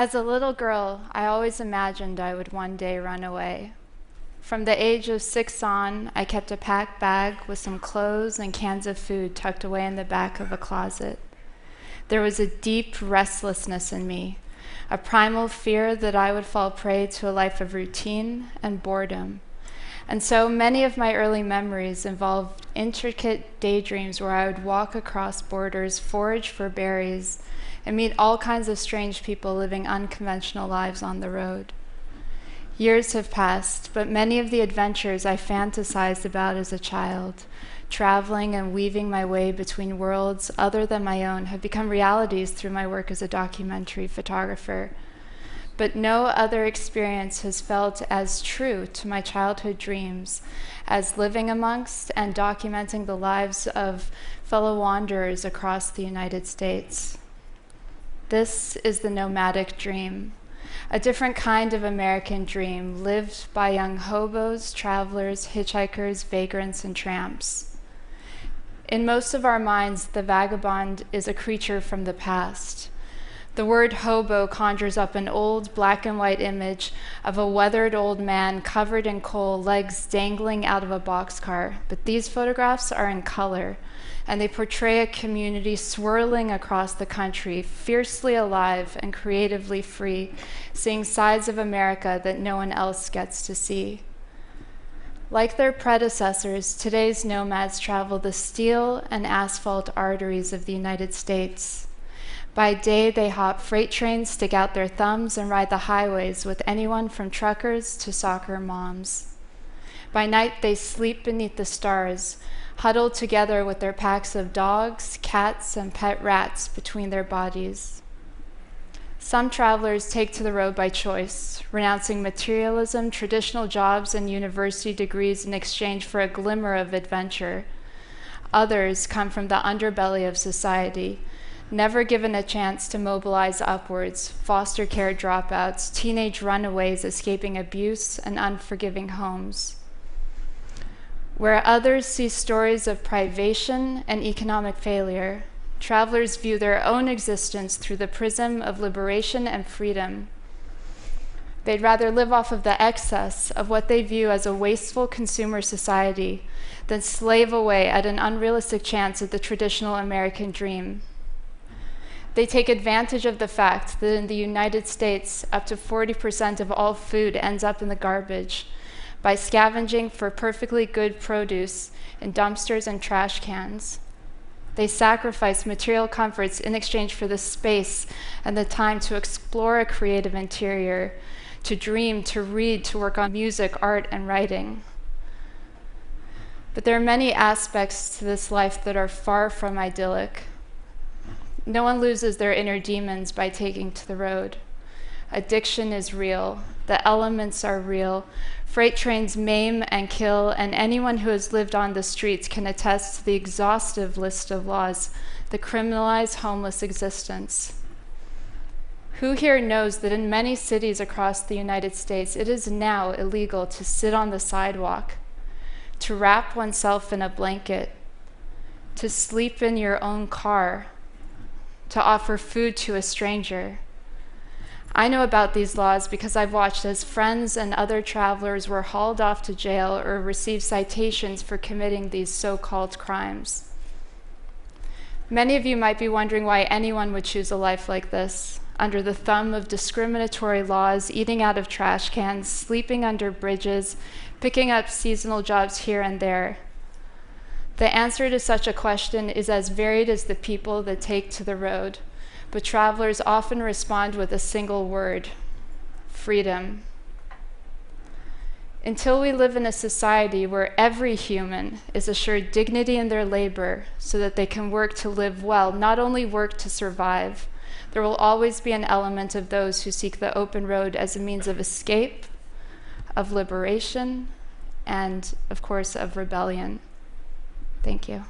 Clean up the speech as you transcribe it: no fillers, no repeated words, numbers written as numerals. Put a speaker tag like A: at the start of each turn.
A: As a little girl, I always imagined I would one day run away. From the age of 6 on, I kept a packed bag with some clothes and cans of food tucked away in the back of a closet. There was a deep restlessness in me, a primal fear that I would fall prey to a life of routine and boredom. And so many of my early memories involved intricate daydreams where I would walk across borders, forage for berries, and meet all kinds of strange people living unconventional lives on the road. Years have passed, but many of the adventures I fantasized about as a child, traveling and weaving my way between worlds other than my own, have become realities through my work as a documentary photographer. But no other experience has felt as true to my childhood dreams as living amongst and documenting the lives of fellow wanderers across the United States. This is the nomadic dream, a different kind of American dream lived by young hobos, travelers, hitchhikers, vagrants, and tramps. In most of our minds, the vagabond is a creature from the past. The word hobo conjures up an old black and white image of a weathered old man covered in coal, legs dangling out of a boxcar. But these photographs are in color, and they portray a community swirling across the country, fiercely alive and creatively free, seeing sides of America that no one else gets to see. Like their predecessors, today's nomads travel the steel and asphalt arteries of the United States. By day, they hop freight trains, stick out their thumbs, and ride the highways with anyone from truckers to soccer moms. By night, they sleep beneath the stars, huddled together with their packs of dogs, cats, and pet rats between their bodies. Some travelers take to the road by choice, renouncing materialism, traditional jobs, and university degrees in exchange for a glimmer of adventure. Others come from the underbelly of society, never given a chance to mobilize upwards, foster care dropouts, teenage runaways escaping abuse, and unforgiving homes. Where others see stories of privation and economic failure, travelers view their own existence through the prism of liberation and freedom. They'd rather live off of the excess of what they view as a wasteful consumer society than slave away at an unrealistic chance at the traditional American dream. They take advantage of the fact that in the United States, up to 40% of all food ends up in the garbage by scavenging for perfectly good produce in dumpsters and trash cans. They sacrifice material comforts in exchange for the space and the time to explore a creative interior, to dream, to read, to work on music, art, and writing. But there are many aspects to this life that are far from idyllic. No one loses their inner demons by taking to the road. Addiction is real. The elements are real. Freight trains maim and kill, and anyone who has lived on the streets can attest to the exhaustive list of laws that criminalize homeless existence. Who here knows that in many cities across the United States, it is now illegal to sit on the sidewalk, to wrap oneself in a blanket, to sleep in your own car, to offer food to a stranger? I know about these laws because I've watched as friends and other travelers were hauled off to jail or received citations for committing these so-called crimes. Many of you might be wondering why anyone would choose a life like this, under the thumb of discriminatory laws, eating out of trash cans, sleeping under bridges, picking up seasonal jobs here and there. The answer to such a question is as varied as the people that take to the road, but travelers often respond with a single word: freedom. Until we live in a society where every human is assured dignity in their labor so that they can work to live well, not only work to survive, there will always be an element of those who seek the open road as a means of escape, of liberation, and, of course, of rebellion. Thank you.